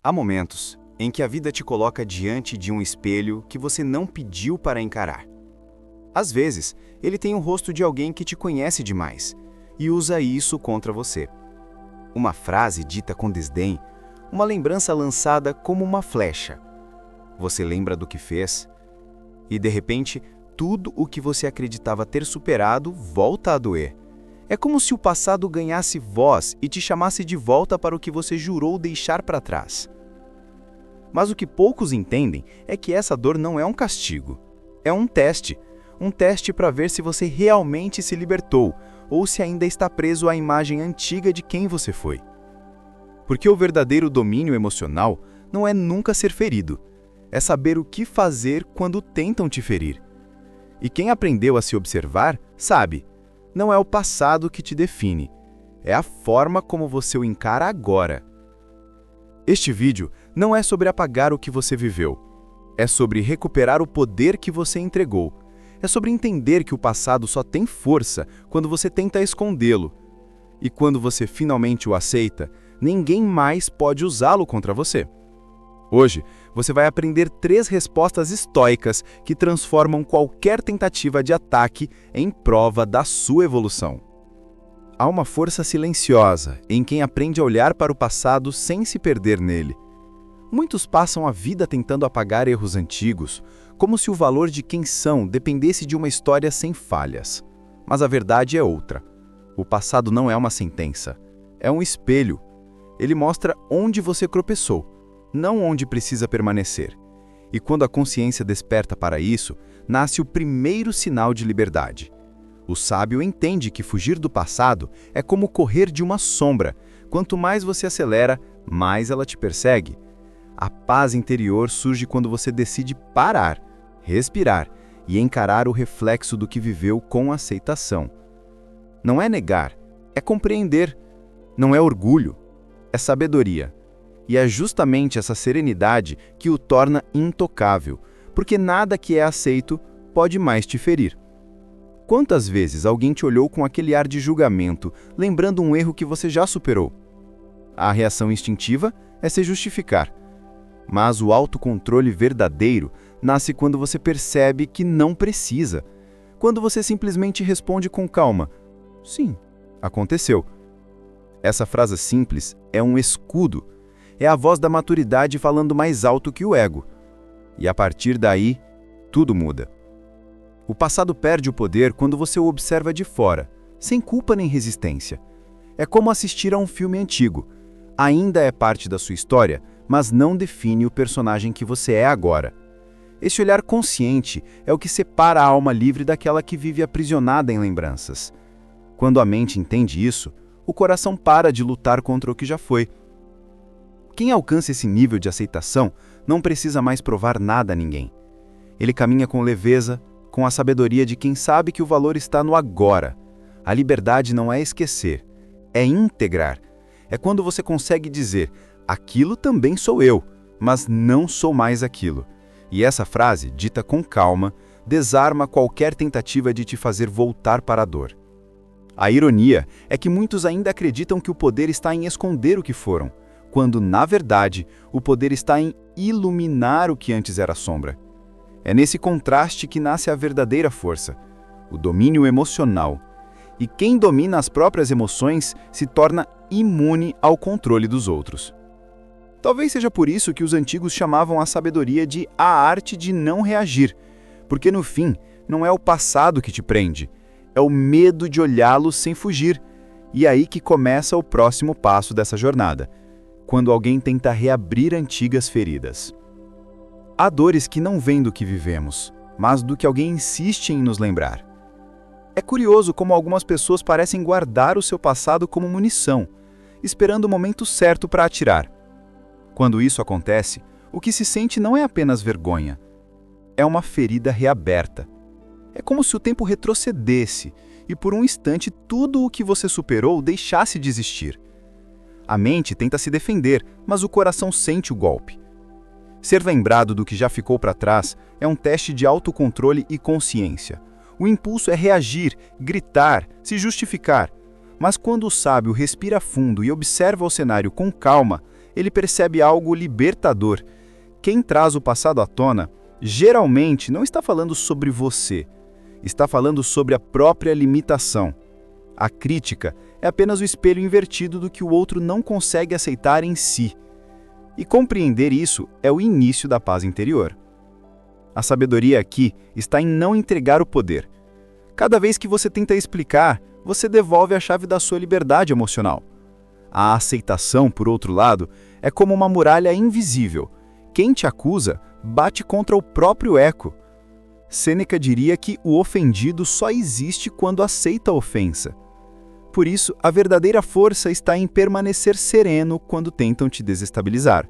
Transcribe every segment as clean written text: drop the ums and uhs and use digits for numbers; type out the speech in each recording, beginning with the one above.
Há momentos em que a vida te coloca diante de um espelho que você não pediu para encarar. Às vezes, ele tem o rosto de alguém que te conhece demais e usa isso contra você. Uma frase dita com desdém, uma lembrança lançada como uma flecha. Você lembra do que fez e, de repente, tudo o que você acreditava ter superado volta a doer. É como se o passado ganhasse voz e te chamasse de volta para o que você jurou deixar para trás. Mas o que poucos entendem é que essa dor não é um castigo. É um teste para ver se você realmente se libertou ou se ainda está preso à imagem antiga de quem você foi. Porque o verdadeiro domínio emocional não é nunca ser ferido, é saber o que fazer quando tentam te ferir. E quem aprendeu a se observar, sabe, não é o passado que te define, é a forma como você o encara agora. Este vídeo não é sobre apagar o que você viveu, é sobre recuperar o poder que você entregou, é sobre entender que o passado só tem força quando você tenta escondê-lo. E quando você finalmente o aceita, ninguém mais pode usá-lo contra você. Hoje, você vai aprender 3 respostas estoicas que transformam qualquer tentativa de ataque em prova da sua evolução. Há uma força silenciosa em quem aprende a olhar para o passado sem se perder nele. Muitos passam a vida tentando apagar erros antigos, como se o valor de quem são dependesse de uma história sem falhas. Mas a verdade é outra. O passado não é uma sentença, é um espelho. Ele mostra onde você tropeçou, não onde precisa permanecer. E quando a consciência desperta para isso, nasce o primeiro sinal de liberdade. O sábio entende que fugir do passado é como correr de uma sombra. Quanto mais você acelera, mais ela te persegue. A paz interior surge quando você decide parar, respirar e encarar o reflexo do que viveu com aceitação. Não é negar, é compreender. Não é orgulho, é sabedoria. E é justamente essa serenidade que o torna intocável, porque nada que é aceito pode mais te ferir. Quantas vezes alguém te olhou com aquele ar de julgamento, lembrando um erro que você já superou? A reação instintiva é se justificar. Mas o autocontrole verdadeiro nasce quando você percebe que não precisa. Quando você simplesmente responde com calma: sim, aconteceu. Essa frase simples é um escudo. É a voz da maturidade falando mais alto que o ego. E a partir daí, tudo muda. O passado perde o poder quando você o observa de fora, sem culpa nem resistência. É como assistir a um filme antigo. Ainda é parte da sua história, mas não define o personagem que você é agora. Esse olhar consciente é o que separa a alma livre daquela que vive aprisionada em lembranças. Quando a mente entende isso, o coração para de lutar contra o que já foi. Quem alcança esse nível de aceitação não precisa mais provar nada a ninguém. Ele caminha com leveza, com a sabedoria de quem sabe que o valor está no agora. A liberdade não é esquecer, é integrar. É quando você consegue dizer: aquilo também sou eu, mas não sou mais aquilo. E essa frase, dita com calma, desarma qualquer tentativa de te fazer voltar para a dor. A ironia é que muitos ainda acreditam que o poder está em esconder o que foram, quando, na verdade, o poder está em iluminar o que antes era sombra. É nesse contraste que nasce a verdadeira força, o domínio emocional. E quem domina as próprias emoções se torna imune ao controle dos outros. Talvez seja por isso que os antigos chamavam a sabedoria de a arte de não reagir, porque no fim, não é o passado que te prende, é o medo de olhá-lo sem fugir. E aí que começa o próximo passo dessa jornada, quando alguém tenta reabrir antigas feridas. Há dores que não vêm do que vivemos, mas do que alguém insiste em nos lembrar. É curioso como algumas pessoas parecem guardar o seu passado como munição, esperando o momento certo para atirar. Quando isso acontece, o que se sente não é apenas vergonha, é uma ferida reaberta. É como se o tempo retrocedesse e por um instante tudo o que você superou deixasse de existir. A mente tenta se defender, mas o coração sente o golpe. Ser lembrado do que já ficou para trás é um teste de autocontrole e consciência. O impulso é reagir, gritar, se justificar. Mas quando o sábio respira fundo e observa o cenário com calma, ele percebe algo libertador. Quem traz o passado à tona, geralmente não está falando sobre você, está falando sobre a própria limitação. A crítica é apenas o espelho invertido do que o outro não consegue aceitar em si. E compreender isso é o início da paz interior. A sabedoria aqui está em não entregar o poder. Cada vez que você tenta explicar, você devolve a chave da sua liberdade emocional. A aceitação, por outro lado, é como uma muralha invisível. Quem te acusa bate contra o próprio eco. Sêneca diria que o ofendido só existe quando aceita a ofensa. Por isso, a verdadeira força está em permanecer sereno quando tentam te desestabilizar.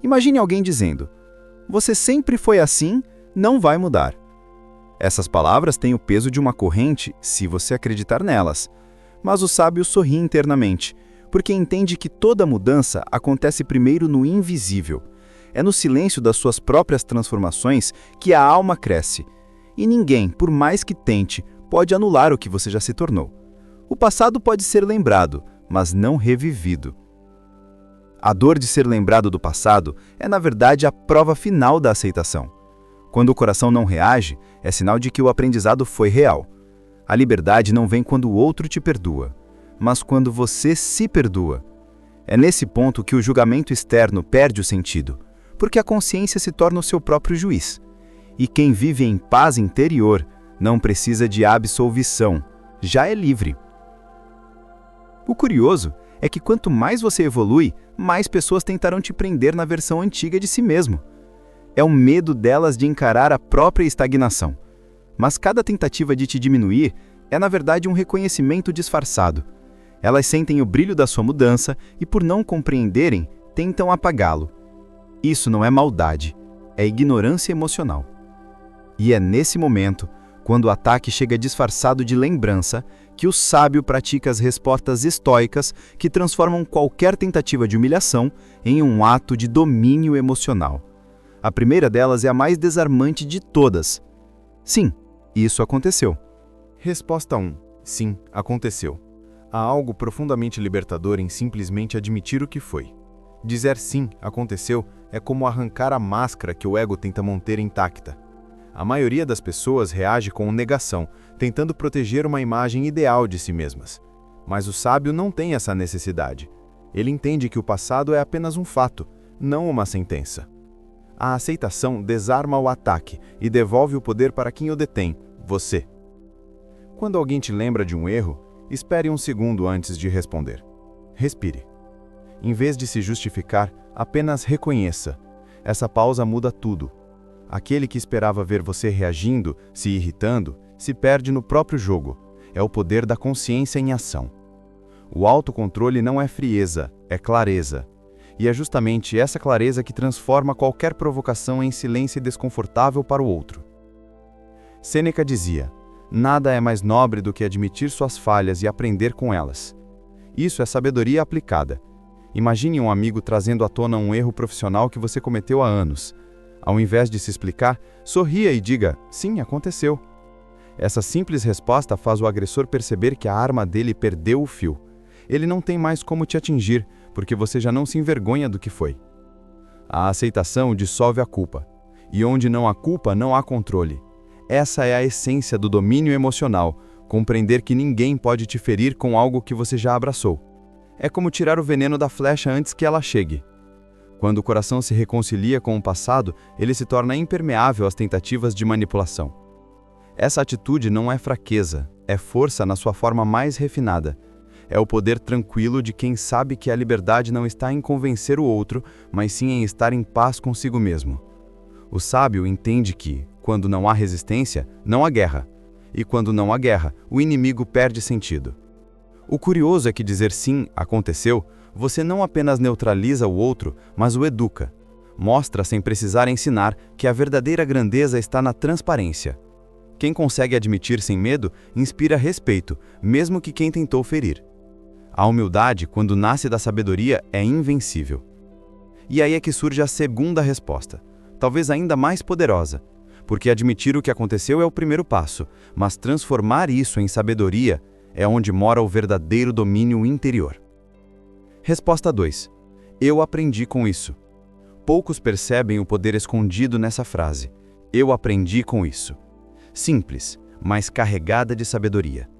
Imagine alguém dizendo: "Você sempre foi assim, não vai mudar." Essas palavras têm o peso de uma corrente se você acreditar nelas. Mas o sábio sorri internamente, porque entende que toda mudança acontece primeiro no invisível. É no silêncio das suas próprias transformações que a alma cresce. E ninguém, por mais que tente, pode anular o que você já se tornou. O passado pode ser lembrado, mas não revivido. A dor de ser lembrado do passado é, na verdade, a prova final da aceitação. Quando o coração não reage, é sinal de que o aprendizado foi real. A liberdade não vem quando o outro te perdoa, mas quando você se perdoa. É nesse ponto que o julgamento externo perde o sentido, porque a consciência se torna o seu próprio juiz. E quem vive em paz interior não precisa de absolvição, já é livre. O curioso é que quanto mais você evolui, mais pessoas tentarão te prender na versão antiga de si mesmo. É o medo delas de encarar a própria estagnação. Mas cada tentativa de te diminuir é, na verdade, um reconhecimento disfarçado. Elas sentem o brilho da sua mudança e, por não compreenderem, tentam apagá-lo. Isso não é maldade, é ignorância emocional. E é nesse momento, quando o ataque chega disfarçado de lembrança, que o sábio pratica as respostas estoicas que transformam qualquer tentativa de humilhação em um ato de domínio emocional. A primeira delas é a mais desarmante de todas. Sim, isso aconteceu. Resposta 1. Sim, aconteceu. Há algo profundamente libertador em simplesmente admitir o que foi. Dizer sim, aconteceu, é como arrancar a máscara que o ego tenta manter intacta. A maioria das pessoas reage com negação, tentando proteger uma imagem ideal de si mesmas. Mas o sábio não tem essa necessidade. Ele entende que o passado é apenas um fato, não uma sentença. A aceitação desarma o ataque e devolve o poder para quem o detém, você. Quando alguém te lembra de um erro, espere um segundo antes de responder. Respire. Em vez de se justificar, apenas reconheça. Essa pausa muda tudo. Aquele que esperava ver você reagindo, se irritando, se perde no próprio jogo. É o poder da consciência em ação. O autocontrole não é frieza, é clareza. E é justamente essa clareza que transforma qualquer provocação em silêncio desconfortável para o outro. Sêneca dizia: "Nada é mais nobre do que admitir suas falhas e aprender com elas." Isso é sabedoria aplicada. Imagine um amigo trazendo à tona um erro profissional que você cometeu há anos. Ao invés de se explicar, sorria e diga: "Sim, aconteceu." Essa simples resposta faz o agressor perceber que a arma dele perdeu o fio. Ele não tem mais como te atingir, porque você já não se envergonha do que foi. A aceitação dissolve a culpa. E onde não há culpa, não há controle. Essa é a essência do domínio emocional, compreender que ninguém pode te ferir com algo que você já abraçou. É como tirar o veneno da flecha antes que ela chegue. Quando o coração se reconcilia com o passado, ele se torna impermeável às tentativas de manipulação. Essa atitude não é fraqueza, é força na sua forma mais refinada. É o poder tranquilo de quem sabe que a liberdade não está em convencer o outro, mas sim em estar em paz consigo mesmo. O sábio entende que, quando não há resistência, não há guerra. E quando não há guerra, o inimigo perde sentido. O curioso é que dizer sim, aconteceu, você não apenas neutraliza o outro, mas o educa. Mostra, sem precisar ensinar, que a verdadeira grandeza está na transparência. Quem consegue admitir sem medo, inspira respeito, mesmo que quem tentou ferir. A humildade, quando nasce da sabedoria, é invencível. E aí é que surge a segunda resposta, talvez ainda mais poderosa, porque admitir o que aconteceu é o primeiro passo, mas transformar isso em sabedoria é onde mora o verdadeiro domínio interior. Resposta 2. Eu aprendi com isso. Poucos percebem o poder escondido nessa frase. Eu aprendi com isso. Simples, mas carregada de sabedoria.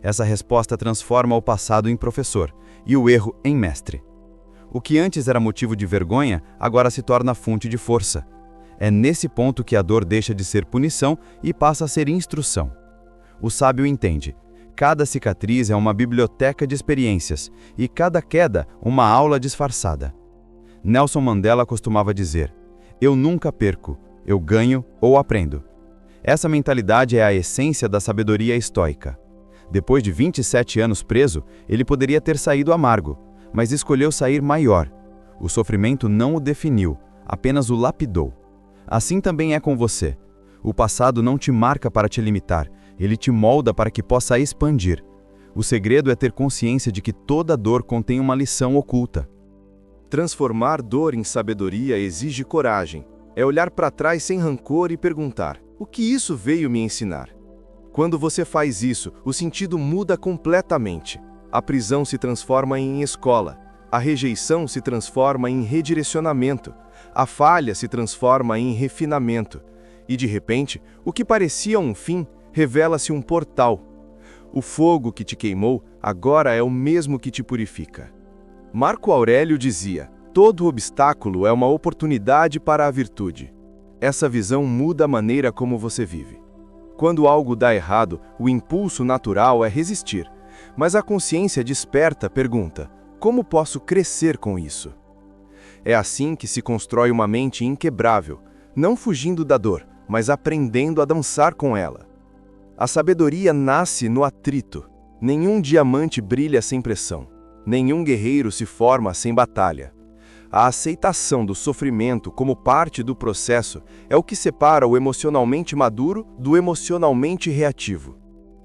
Essa resposta transforma o passado em professor e o erro em mestre. O que antes era motivo de vergonha, agora se torna fonte de força. É nesse ponto que a dor deixa de ser punição e passa a ser instrução. O sábio entende. Cada cicatriz é uma biblioteca de experiências e cada queda uma aula disfarçada. Nelson Mandela costumava dizer: eu nunca perco, eu ganho ou aprendo. Essa mentalidade é a essência da sabedoria estoica. Depois de 27 anos preso, ele poderia ter saído amargo, mas escolheu sair maior. O sofrimento não o definiu, apenas o lapidou. Assim também é com você. O passado não te marca para te limitar, ele te molda para que possa expandir. O segredo é ter consciência de que toda dor contém uma lição oculta. Transformar dor em sabedoria exige coragem. É olhar para trás sem rancor e perguntar: o que isso veio me ensinar? Quando você faz isso, o sentido muda completamente. A prisão se transforma em escola, a rejeição se transforma em redirecionamento, a falha se transforma em refinamento. E de repente, o que parecia um fim, revela-se um portal. O fogo que te queimou agora é o mesmo que te purifica. Marco Aurélio dizia: todo obstáculo é uma oportunidade para a virtude. Essa visão muda a maneira como você vive. Quando algo dá errado, o impulso natural é resistir, mas a consciência desperta pergunta: como posso crescer com isso? É assim que se constrói uma mente inquebrável, não fugindo da dor, mas aprendendo a dançar com ela. A sabedoria nasce no atrito. Nenhum diamante brilha sem pressão. Nenhum guerreiro se forma sem batalha. A aceitação do sofrimento como parte do processo é o que separa o emocionalmente maduro do emocionalmente reativo.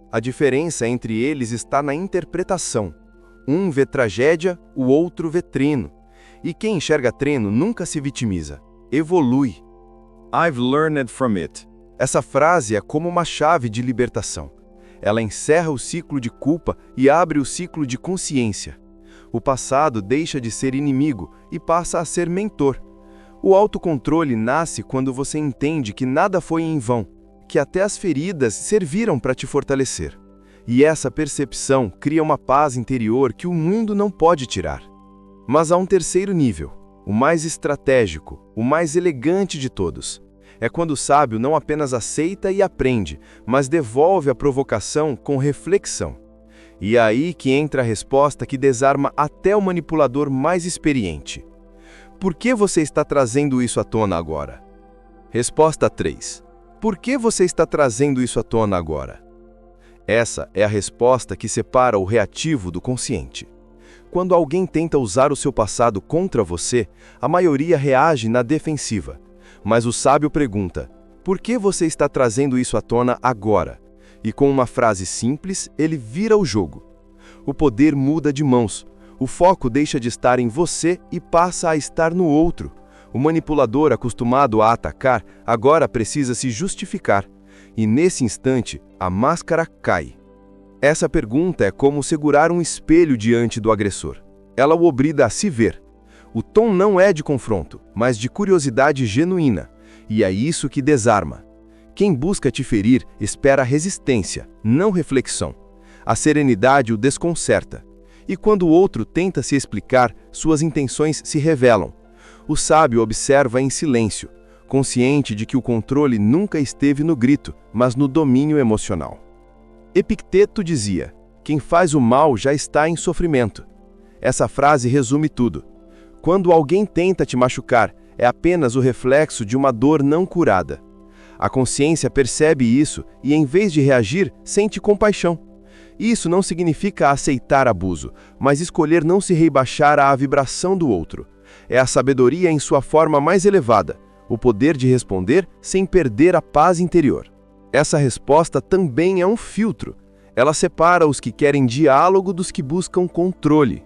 A diferença entre eles está na interpretação. Um vê tragédia, o outro vê treino. E quem enxerga treino nunca se vitimiza, evolui. I've learned from it. Essa frase é como uma chave de libertação. Ela encerra o ciclo de culpa e abre o ciclo de consciência. O passado deixa de ser inimigo e passa a ser mentor. O autocontrole nasce quando você entende que nada foi em vão, que até as feridas serviram para te fortalecer. E essa percepção cria uma paz interior que o mundo não pode tirar. Mas há um terceiro nível, o mais estratégico, o mais elegante de todos. É quando o sábio não apenas aceita e aprende, mas devolve a provocação com reflexão. E é aí que entra a resposta que desarma até o manipulador mais experiente. Por que você está trazendo isso à tona agora? Resposta 3. Por que você está trazendo isso à tona agora? Essa é a resposta que separa o reativo do consciente. Quando alguém tenta usar o seu passado contra você, a maioria reage na defensiva. Mas o sábio pergunta: por que você está trazendo isso à tona agora? E com uma frase simples, ele vira o jogo. O poder muda de mãos. O foco deixa de estar em você e passa a estar no outro. O manipulador acostumado a atacar agora precisa se justificar. E nesse instante, a máscara cai. Essa pergunta é como segurar um espelho diante do agressor. Ela o obriga a se ver. O tom não é de confronto, mas de curiosidade genuína. E é isso que desarma. Quem busca te ferir espera resistência, não reflexão. A serenidade o desconcerta. E quando o outro tenta se explicar, suas intenções se revelam. O sábio observa em silêncio, consciente de que o controle nunca esteve no grito, mas no domínio emocional. Epicteto dizia: quem faz o mal já está em sofrimento. Essa frase resume tudo. Quando alguém tenta te machucar, é apenas o reflexo de uma dor não curada. A consciência percebe isso e, em vez de reagir, sente compaixão. Isso não significa aceitar abuso, mas escolher não se rebaixar à vibração do outro. É a sabedoria em sua forma mais elevada, o poder de responder sem perder a paz interior. Essa resposta também é um filtro. Ela separa os que querem diálogo dos que buscam controle.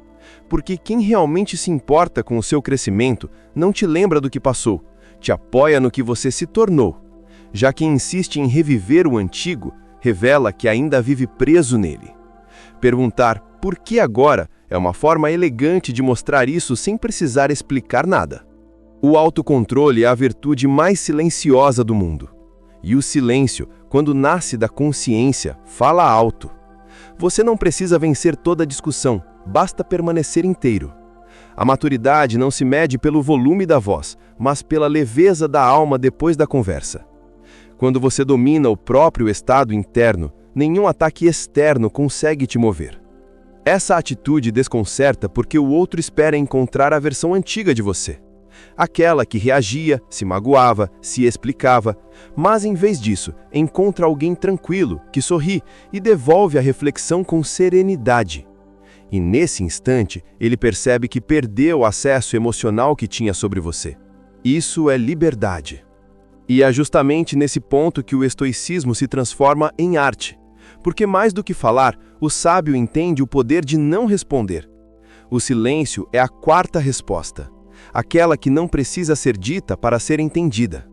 Porque quem realmente se importa com o seu crescimento não te lembra do que passou, te apoia no que você se tornou. Já quem insiste em reviver o antigo, revela que ainda vive preso nele. Perguntar por que agora É uma forma elegante de mostrar isso sem precisar explicar nada. O autocontrole é a virtude mais silenciosa do mundo. E o silêncio, quando nasce da consciência, fala alto. Você não precisa vencer toda a discussão, basta permanecer inteiro. A maturidade não se mede pelo volume da voz, mas pela leveza da alma depois da conversa. Quando você domina o próprio estado interno, nenhum ataque externo consegue te mover. Essa atitude desconcerta porque o outro espera encontrar a versão antiga de você. Aquela que reagia, se magoava, se explicava, mas em vez disso, encontra alguém tranquilo, que sorri e devolve a reflexão com serenidade. E nesse instante, ele percebe que perdeu o acesso emocional que tinha sobre você. Isso é liberdade. E é justamente nesse ponto que o estoicismo se transforma em arte. Porque mais do que falar, o sábio entende o poder de não responder. O silêncio é a quarta resposta, aquela que não precisa ser dita para ser entendida.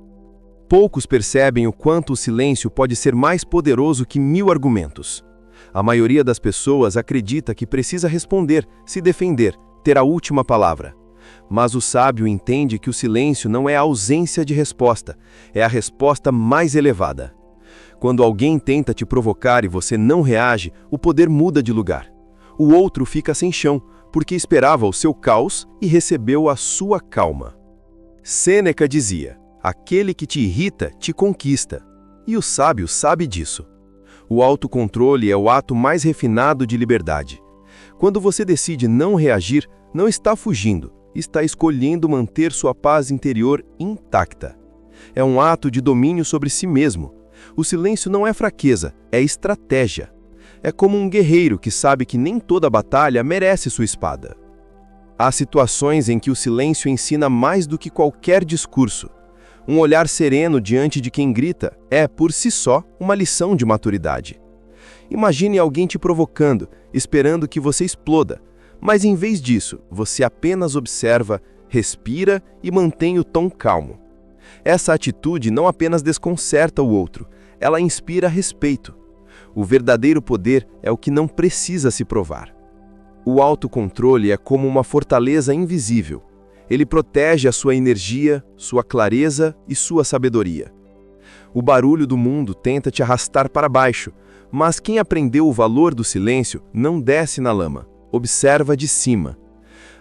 Poucos percebem o quanto o silêncio pode ser mais poderoso que 1000 argumentos. A maioria das pessoas acredita que precisa responder, se defender, ter a última palavra. Mas o sábio entende que o silêncio não é a ausência de resposta, é a resposta mais elevada. Quando alguém tenta te provocar e você não reage, o poder muda de lugar. O outro fica sem chão, porque esperava o seu caos e recebeu a sua calma. Sêneca dizia: aquele que te irrita, te conquista. E o sábio sabe disso. O autocontrole é o ato mais refinado de liberdade. Quando você decide não reagir, não está fugindo, está escolhendo manter sua paz interior intacta. É um ato de domínio sobre si mesmo. O silêncio não é fraqueza, é estratégia. É como um guerreiro que sabe que nem toda batalha merece sua espada. Há situações em que o silêncio ensina mais do que qualquer discurso. Um olhar sereno diante de quem grita é, por si só, uma lição de maturidade. Imagine alguém te provocando, esperando que você exploda, mas em vez disso, você apenas observa, respira e mantém o tom calmo. Essa atitude não apenas desconcerta o outro, ela inspira respeito. O verdadeiro poder é o que não precisa se provar. O autocontrole é como uma fortaleza invisível. Ele protege a sua energia, sua clareza e sua sabedoria. O barulho do mundo tenta te arrastar para baixo, mas quem aprendeu o valor do silêncio não desce na lama, observa de cima.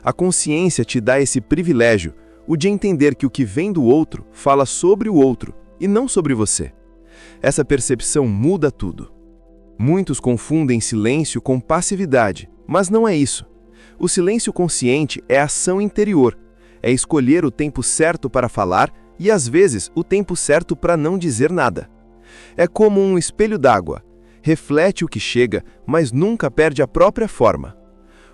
A consciência te dá esse privilégio, o de entender que o que vem do outro fala sobre o outro e não sobre você. Essa percepção muda tudo. Muitos confundem silêncio com passividade, mas não é isso. O silêncio consciente é ação interior, é escolher o tempo certo para falar e, às vezes, o tempo certo para não dizer nada. É como um espelho d'água, reflete o que chega, mas nunca perde a própria forma.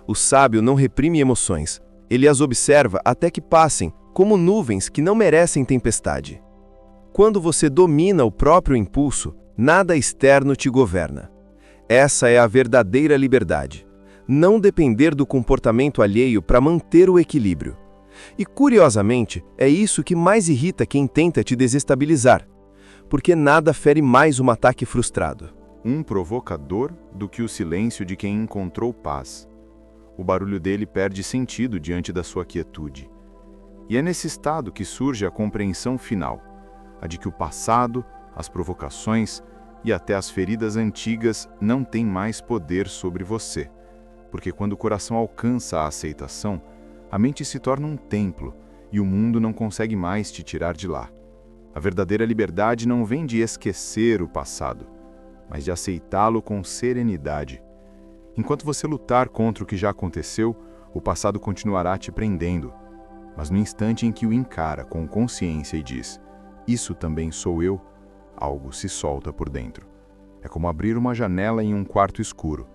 O sábio não reprime emoções, ele as observa até que passem, como nuvens que não merecem tempestade. Quando você domina o próprio impulso, nada externo te governa. Essa é a verdadeira liberdade. Não depender do comportamento alheio para manter o equilíbrio. E, curiosamente, é isso que mais irrita quem tenta te desestabilizar, porque nada fere mais um ataque frustrado. Um provocador do que o silêncio de quem encontrou paz. O barulho dele perde sentido diante da sua quietude. E é nesse estado que surge a compreensão final, a de que o passado, as provocações e até as feridas antigas não têm mais poder sobre você, porque quando o coração alcança a aceitação, a mente se torna um templo e o mundo não consegue mais te tirar de lá. A verdadeira liberdade não vem de esquecer o passado, mas de aceitá-lo com serenidade. Enquanto você lutar contra o que já aconteceu, o passado continuará te prendendo. Mas no instante em que o encara com consciência e diz: "Isso também sou eu", algo se solta por dentro. É como abrir uma janela em um quarto escuro.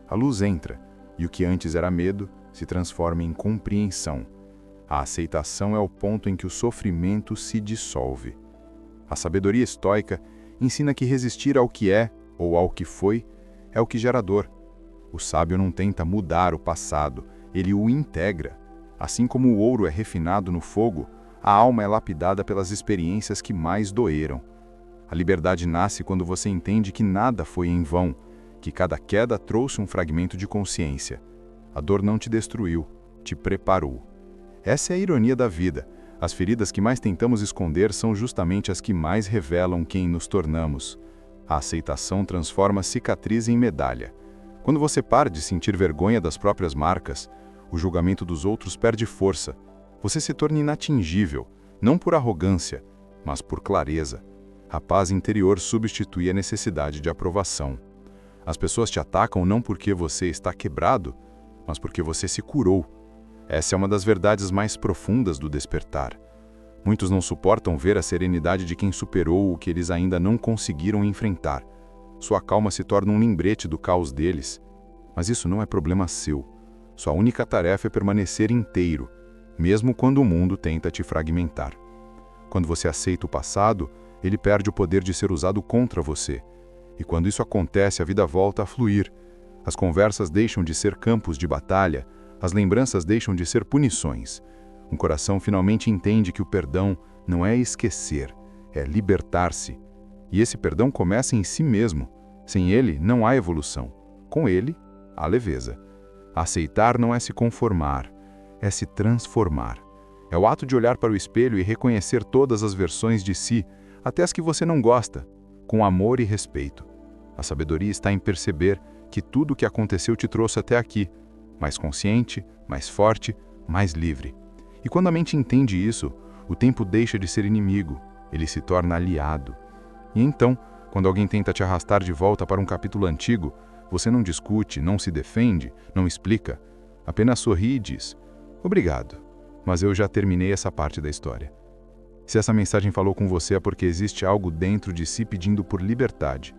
A luz entra, e o que antes era medo se transforma em compreensão. A aceitação é o ponto em que o sofrimento se dissolve. A sabedoria estoica ensina que resistir ao que é, ou ao que foi, é o que gera dor. O sábio não tenta mudar o passado, ele o integra. Assim como o ouro é refinado no fogo, a alma é lapidada pelas experiências que mais doeram. A liberdade nasce quando você entende que nada foi em vão, que cada queda trouxe um fragmento de consciência. A dor não te destruiu, te preparou. Essa é a ironia da vida. As feridas que mais tentamos esconder são justamente as que mais revelam quem nos tornamos. A aceitação transforma cicatriz em medalha. Quando você para de sentir vergonha das próprias marcas, o julgamento dos outros perde força. Você se torna inatingível, não por arrogância, mas por clareza. A paz interior substitui a necessidade de aprovação. As pessoas te atacam não porque você está quebrado, mas porque você se curou. Essa é uma das verdades mais profundas do despertar. Muitos não suportam ver a serenidade de quem superou o que eles ainda não conseguiram enfrentar. Sua calma se torna um lembrete do caos deles. Mas isso não é problema seu. Sua única tarefa é permanecer inteiro, mesmo quando o mundo tenta te fragmentar. Quando você aceita o passado, ele perde o poder de ser usado contra você. E quando isso acontece, a vida volta a fluir. As conversas deixam de ser campos de batalha, as lembranças deixam de ser punições. Um coração finalmente entende que o perdão não é esquecer, é libertar-se. E esse perdão começa em si mesmo. Sem ele, não há evolução. Com ele, há leveza. Aceitar não é se conformar, é se transformar. É o ato de olhar para o espelho e reconhecer todas as versões de si, até as que você não gosta, com amor e respeito. A sabedoria está em perceber que tudo o que aconteceu te trouxe até aqui, mais consciente, mais forte, mais livre. E quando a mente entende isso, o tempo deixa de ser inimigo, ele se torna aliado. E então, quando alguém tenta te arrastar de volta para um capítulo antigo, você não discute, não se defende, não explica, apenas sorri e diz: "Obrigado, mas eu já terminei essa parte da história." Se essa mensagem falou com você é porque existe algo dentro de si pedindo por liberdade.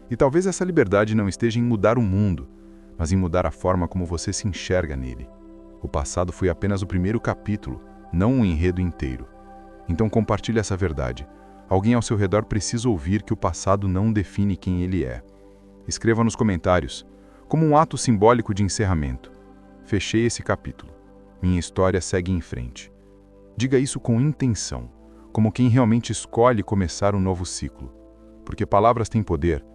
E talvez essa liberdade não esteja em mudar o mundo, mas em mudar a forma como você se enxerga nele. O passado foi apenas o primeiro capítulo, não um enredo inteiro. Então compartilhe essa verdade. Alguém ao seu redor precisa ouvir que o passado não define quem ele é. Escreva nos comentários, como um ato simbólico de encerramento: "Fechei esse capítulo. Minha história segue em frente." Diga isso com intenção, como quem realmente escolhe começar um novo ciclo. Porque palavras têm poder,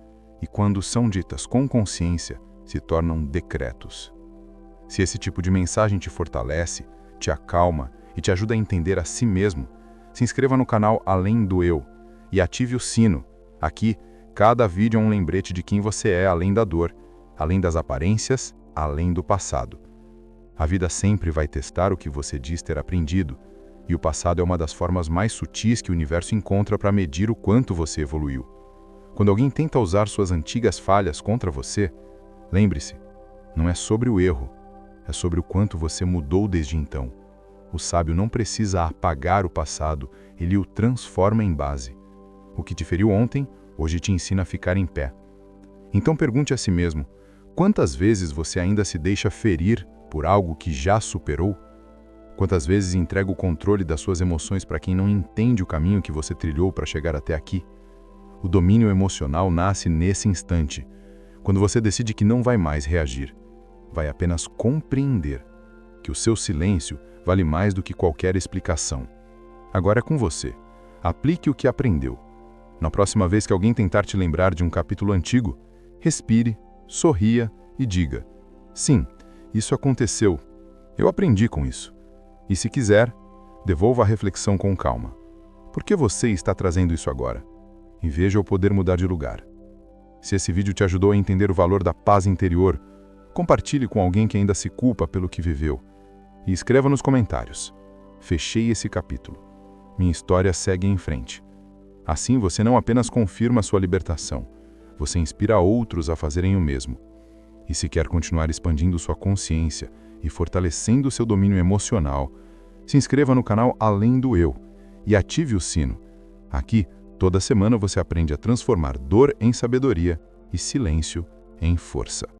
e quando são ditas com consciência, se tornam decretos. Se esse tipo de mensagem te fortalece, te acalma e te ajuda a entender a si mesmo, se inscreva no canal Além do Eu e ative o sino. Aqui, cada vídeo é um lembrete de quem você é além da dor, além das aparências, além do passado. A vida sempre vai testar o que você diz ter aprendido, e o passado é uma das formas mais sutis que o universo encontra para medir o quanto você evoluiu. Quando alguém tenta usar suas antigas falhas contra você, lembre-se, não é sobre o erro, é sobre o quanto você mudou desde então. O sábio não precisa apagar o passado, ele o transforma em base. O que te feriu ontem, hoje te ensina a ficar em pé. Então pergunte a si mesmo, quantas vezes você ainda se deixa ferir por algo que já superou? Quantas vezes entrega o controle das suas emoções para quem não entende o caminho que você trilhou para chegar até aqui? O domínio emocional nasce nesse instante, quando você decide que não vai mais reagir, vai apenas compreender que o seu silêncio vale mais do que qualquer explicação. Agora é com você. Aplique o que aprendeu. Na próxima vez que alguém tentar te lembrar de um capítulo antigo, respire, sorria e diga: "Sim, isso aconteceu. Eu aprendi com isso." E se quiser, devolva a reflexão com calma. Por que você está trazendo isso agora? E veja o poder mudar de lugar. Se esse vídeo te ajudou a entender o valor da paz interior, compartilhe com alguém que ainda se culpa pelo que viveu. E escreva nos comentários: "Fechei esse capítulo. Minha história segue em frente." Assim você não apenas confirma sua libertação, você inspira outros a fazerem o mesmo. E se quer continuar expandindo sua consciência e fortalecendo seu domínio emocional, se inscreva no canal Além do Eu e ative o sino. Aqui, toda semana você aprende a transformar dor em sabedoria e silêncio em força.